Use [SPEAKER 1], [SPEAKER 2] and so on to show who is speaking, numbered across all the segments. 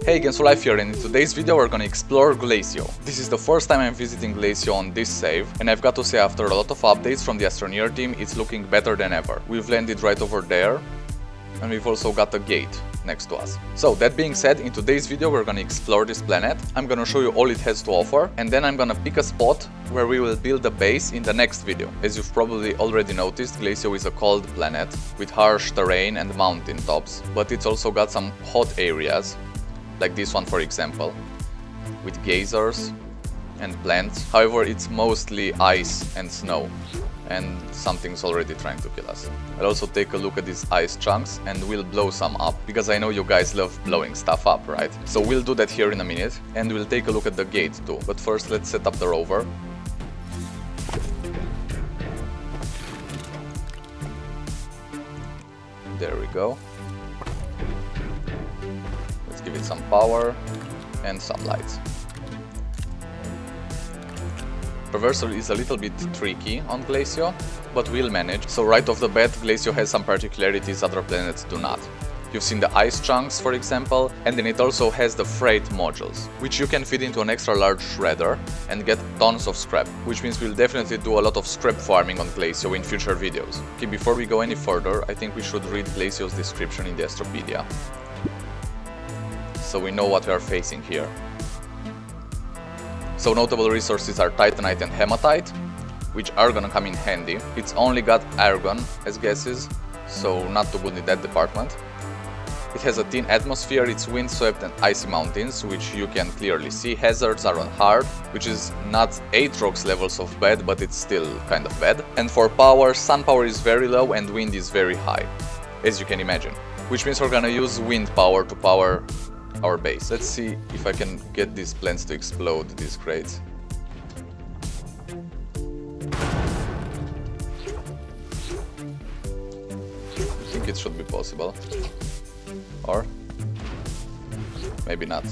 [SPEAKER 1] Hey, Life here, and in today's video we're gonna explore Glacio. This is the first time I'm visiting Glacio on this save, and I've got to say, after a lot of updates from the Astroneer team, it's looking better than ever. We've landed right over there, and we've also got a gate next to us. So that being said, in today's video we're gonna explore this planet. I'm gonna show you all it has to offer, and then I'm gonna pick a spot where we will build a base in the next video. As you've probably already noticed, Glacio is a cold planet with harsh terrain and mountain tops, but it's also got some hot areas, like this one for example, with geysers and plants. However, it's mostly ice and snow, and something's already trying to kill us. I'll also take a look at these ice chunks and we'll blow some up, because I know you guys love blowing stuff up, right? So we'll do that here in a minute, and we'll take a look at the gate too. But first let's set up the rover. There we go. Give it some power and some lights. Traversal is a little bit tricky on Glacio, but we'll manage. So right off the bat, Glacio has some particularities other planets do not. You've seen the ice chunks, for example, and then it also has the freight modules, which you can feed into an extra large shredder and get tons of scrap, which means we'll definitely do a lot of scrap farming on Glacio in future videos. Okay, before we go any further, I think we should read Glacio's description in the Astropedia, so we know what we are facing here. So notable resources are titanite and hematite, which are gonna come in handy. It's only got argon as gases, so not too good in that department. It has a thin atmosphere, it's windswept and icy mountains, which you can clearly see. Hazards are on hard, which is not Aatrox levels of bad, but it's still kind of bad. And for power, sun power is very low and wind is very high, as you can imagine. Which means we're gonna use wind power to power our base. Let's see if I can get these plants to explode, these crates. I think it should be possible. Or maybe not.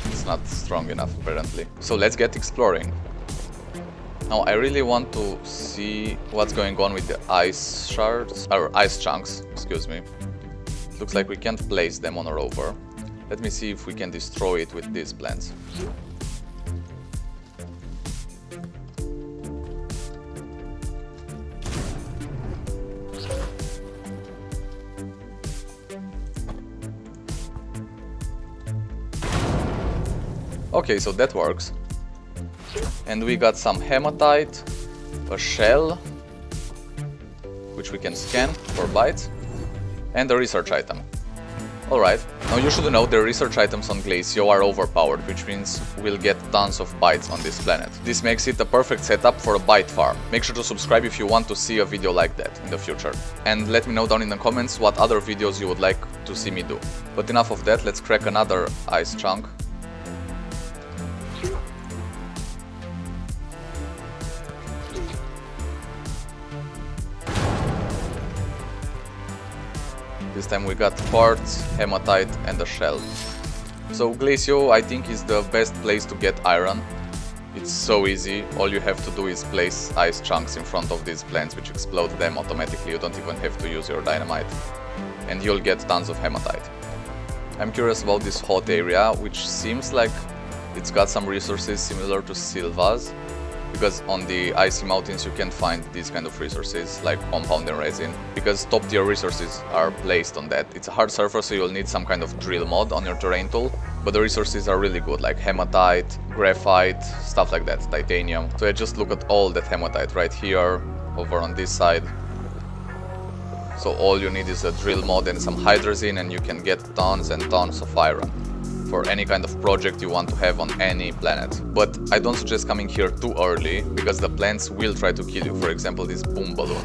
[SPEAKER 1] It's not strong enough apparently. So let's get exploring. Now I really want to see what's going on with the ice shards, or ice chunks, excuse me. Looks like we can't place them on a rover. Let me see if we can destroy it with these plants. Okay, so that works. And we got some hematite, a shell, which we can scan for bytes, and a research item. Alright, now you should know the research items on Glacio are overpowered, which means we'll get tons of bytes on this planet. This makes it a perfect setup for a byte farm. Make sure to subscribe if you want to see a video like that in the future. And let me know down in the comments what other videos you would like to see me do. But enough of that, let's crack another ice chunk. This time we got quartz, hematite and a shell. So Glacio, I think, is the best place to get iron. It's so easy, all you have to do is place ice chunks in front of these plants which explode them automatically. You don't even have to use your dynamite, and you'll get tons of hematite. I'm curious about this hot area, which seems like it's got some resources similar to Silva's, because on the icy mountains you can find these kind of resources like compound and resin, because top tier resources are placed on that. It's a hard surface, so you'll need some kind of drill mod on your terrain tool, but the resources are really good, like hematite, graphite, stuff like that, titanium. So I just look at all that hematite right here, over on this side. So all you need is a drill mod and some hydrazine, and you can get tons and tons of iron for any kind of project you want to have on any planet. But I don't suggest coming here too early, because the plants will try to kill you. For example, this boom balloon,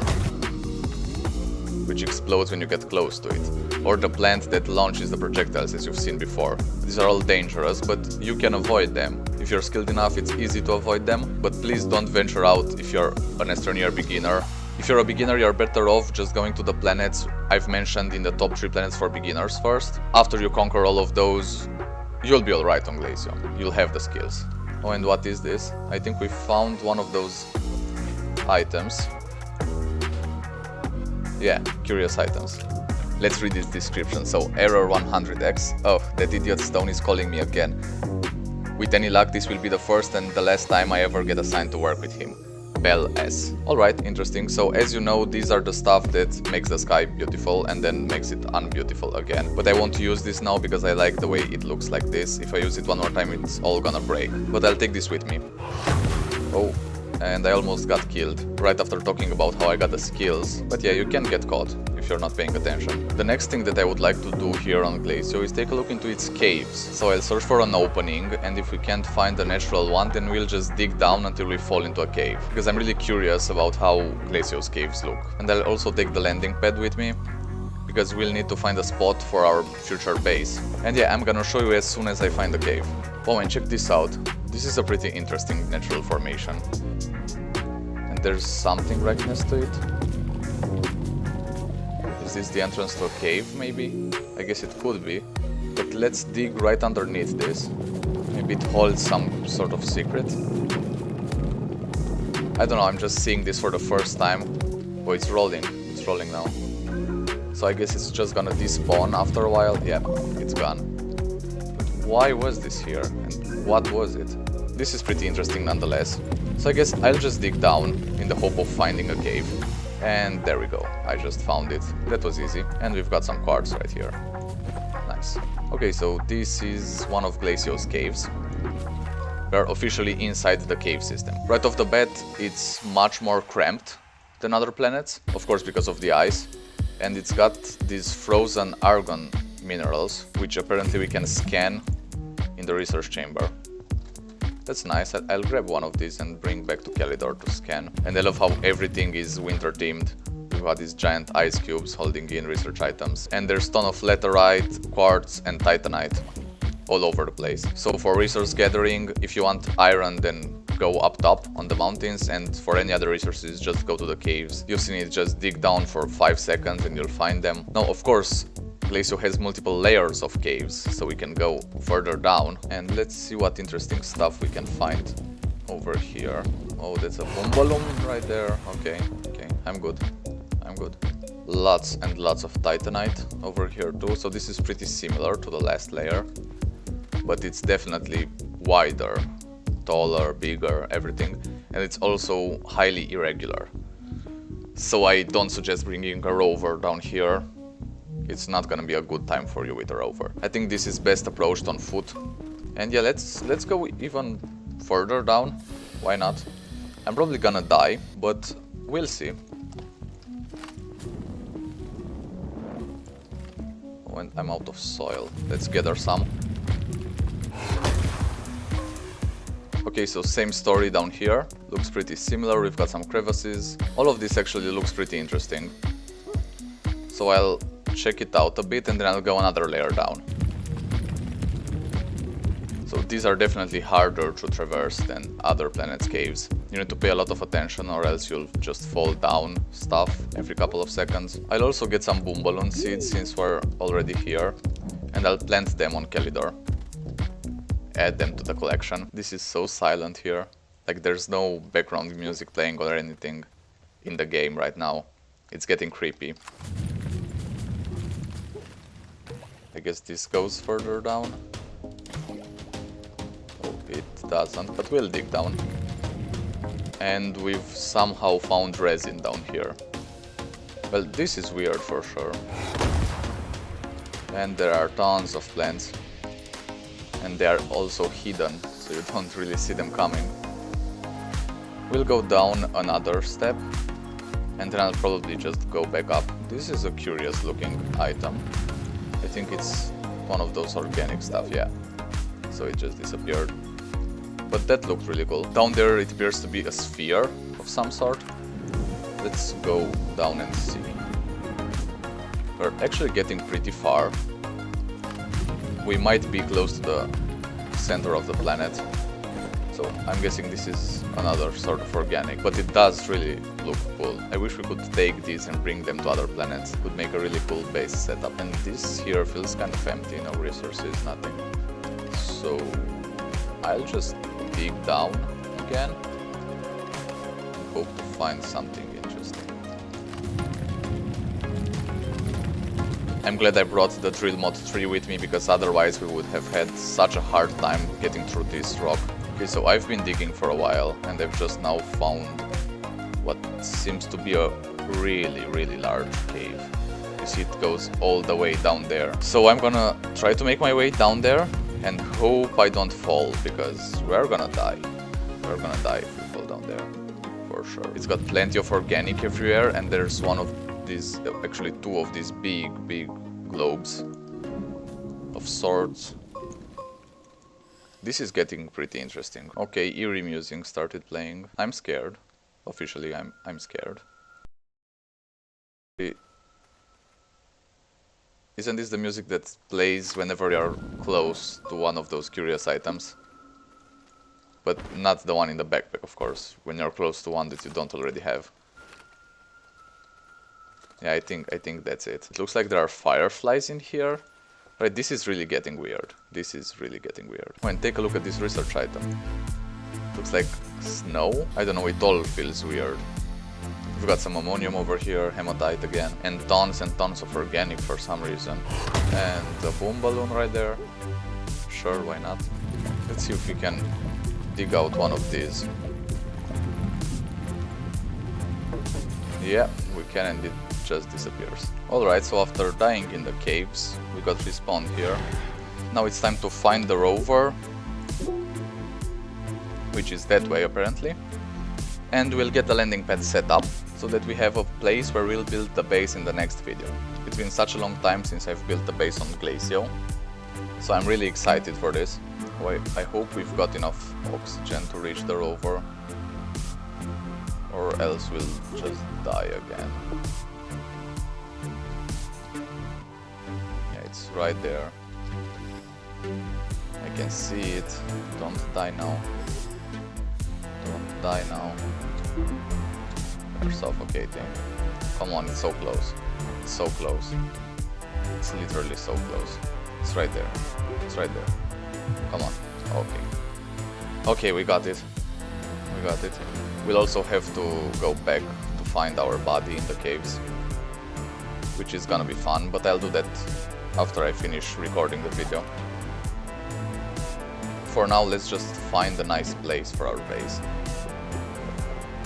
[SPEAKER 1] which explodes when you get close to it, or the plant that launches the projectiles, as you've seen before. These are all dangerous, but you can avoid them. If you're skilled enough, it's easy to avoid them, but please don't venture out if you're an Astroneer beginner. If you're a beginner, you're better off just going to the planets I've mentioned in the top 3 planets for beginners first. After you conquer all of those, you'll be alright on Glacio. You'll have the skills. Oh, and what is this? I think we found one of those items. Yeah, curious items. Let's read its description. So, error 100x. Oh, that idiot stone is calling me again. With any luck, this will be the first and the last time I ever get assigned to work with him. Bell S. Alright, interesting. So as you know, these are the stuff that makes the sky beautiful and then makes it unbeautiful again. But I won't use this now because I like the way it looks like this. If I use it one more time, it's all gonna break. But I'll take this with me. Oh, and I almost got killed right after talking about how I got the skills. But yeah, you can get caught if you're not paying attention. The next thing that I would like to do here on Glacio is take a look into its caves. So I'll search for an opening, and if we can't find a natural one, then we'll just dig down until we fall into a cave. Because I'm really curious about how Glacio's caves look. And I'll also take the landing pad with me, because we'll need to find a spot for our future base. And yeah, I'm gonna show you as soon as I find the cave. Oh, and check this out. This is a pretty interesting natural formation. And there's something right next to it. Is this the entrance to a cave, maybe? I guess it could be. But let's dig right underneath this. Maybe it holds some sort of secret. I don't know, I'm just seeing this for the first time. Oh, it's rolling. It's rolling now. So I guess it's just gonna despawn after a while. Yeah, it's gone. But why was this here? And what was it? This is pretty interesting nonetheless. So I guess I'll just dig down in the hope of finding a cave. And there we go, I just found it. That was easy. And we've got some quartz right here. Nice. Okay, so this is one of Glacio's caves. We're officially inside the cave system. Right off the bat, it's much more cramped than other planets. Of course, because of the ice. And it's got these frozen argon minerals, which apparently we can scan in the research chamber. That's nice. I'll grab one of these and bring back to Calidor to scan. And I love how everything is winter themed. We've got these giant ice cubes holding in research items. And there's a ton of laterite, quartz and titanite all over the place. So for resource gathering, if you want iron, then go up top on the mountains, and for any other resources, just go to the caves. You've seen it, just dig down for 5 seconds and you'll find them. Now, of course, Glacio has multiple layers of caves, so we can go further down. And let's see what interesting stuff we can find over here. Oh, that's a boom balloon right there. Okay, I'm good. Lots and lots of titanite over here too, so this is pretty similar to the last layer. But it's definitely wider, taller, bigger, everything. And it's also highly irregular. So I don't suggest bringing a rover down here. It's not gonna be a good time for you with a rover. I think this is best approached on foot. And yeah, let's go even further down. Why not? I'm probably gonna die, but we'll see. When I'm out of soil, let's gather some. Okay, so same story down here. Looks pretty similar. We've got some crevices. All of this actually looks pretty interesting. So I'll check it out a bit and then I'll go another layer down. So these are definitely harder to traverse than other planets' caves. You need to pay a lot of attention or else you'll just fall down stuff every couple of seconds. I'll also get some boom balloon seeds since we're already here, and I'll plant them on Calidor. Add them to the collection. This is so silent here. Like there's no background music playing or anything in the game right now. It's getting creepy. I guess this goes further down. Oh, it doesn't, but we'll dig down. And we've somehow found resin down here. Well, this is weird for sure. And there are tons of plants. And they are also hidden, so you don't really see them coming. We'll go down another step, and then I'll probably just go back up. This is a curious looking item. I think it's one of those organic stuff, yeah. So it just disappeared. But that looked really cool. Down there it appears to be a sphere of some sort. Let's go down and see. We're actually getting pretty far. We might be close to the center of the planet. So I'm guessing this is another sort of organic, but it does really look cool. I wish we could take these and bring them to other planets. It would make a really cool base setup. And this here feels kind of empty, no resources, nothing. So I'll just dig down again and hope to find something interesting. I'm glad I brought the drill mod 3 with me, because otherwise we would have had such a hard time getting through this rock. Okay, so I've been digging for a while and I've just now found what seems to be a really large cave. You see it goes all the way down there. So I'm gonna try to make my way down there and hope I don't fall, because we're gonna die. We're gonna die if we fall down there, for sure. It's got plenty of organic everywhere, and there's one of these, actually two of these big globes of sorts. This is getting pretty interesting. Okay, eerie music started playing. I'm scared. Officially, I'm scared. Isn't this the music that plays whenever you're close to one of those curious items? But not the one in the backpack, of course, when you're close to one that you don't already have. Yeah, I think that's it. It looks like there are fireflies in here. Right, this is really getting weird. This is really getting weird. Oh, and take a look at this research item. Looks like snow? I don't know, it all feels weird. We've got some ammonium over here, hematite again, and tons of organic for some reason. And a boom balloon right there. Sure, why not? Let's see if we can dig out one of these. Yeah, we can, and it just disappears. Alright, so after dying in the caves, we got respawned here. Now it's time to find the rover, which is that way apparently. And we'll get the landing pad set up, so that we have a place where we'll build the base in the next video. It's been such a long time since I've built the base on Glacio, so I'm really excited for this. I hope we've got enough oxygen to reach the rover, or else we'll just die again. Yeah, it's right there. I can see it. Don't die now. Don't die now. We're suffocating. Come on, it's so close. It's so close. It's literally so close. It's right there. It's right there. Come on. Okay. Okay, we got it. We got it. We'll also have to go back to find our body in the caves, which is gonna be fun, but I'll do that after I finish recording the video. For now, let's just find a nice place for our base.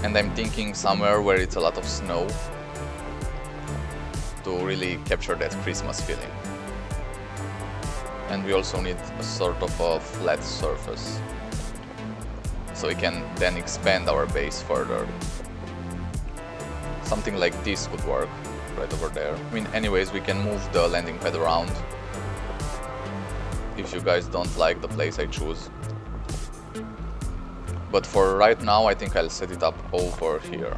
[SPEAKER 1] And I'm thinking somewhere where it's a lot of snow, to really capture that Christmas feeling. And we also need a sort of a flat surface, so we can then expand our base further. Something like this could work, right over there. I mean, anyways, we can move the landing pad around if you guys don't like the place I choose. But for right now, I think I'll set it up over here.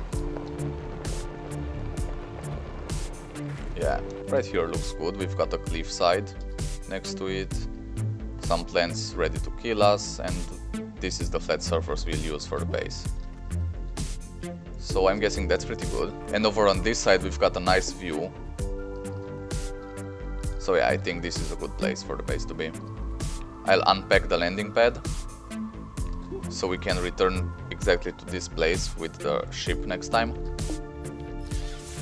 [SPEAKER 1] Yeah, right here looks good. We've got a cliffside next to it, some plants ready to kill us, and this is the flat surface we'll use for the base. So I'm guessing that's pretty good. And over on this side, we've got a nice view. So yeah, I think this is a good place for the base to be. I'll unpack the landing pad, so we can return exactly to this place with the ship next time.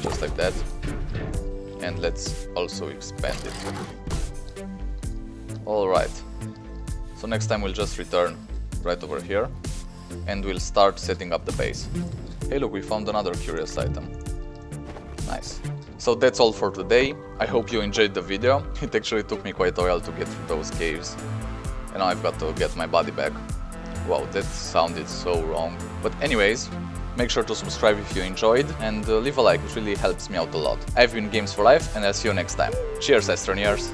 [SPEAKER 1] Just like that. And let's also expand it. Alright. So next time we'll just return right over here, and we'll start setting up the base. Hey look, we found another curious item. Nice. So that's all for today. I hope you enjoyed the video. It actually took me quite a while to get through those caves. And now I've got to get my body back. Wow, that sounded so wrong. But anyways, make sure to subscribe if you enjoyed, and leave a like, it really helps me out a lot. I've been Games for Life, and I'll see you next time. Cheers, Astroneers!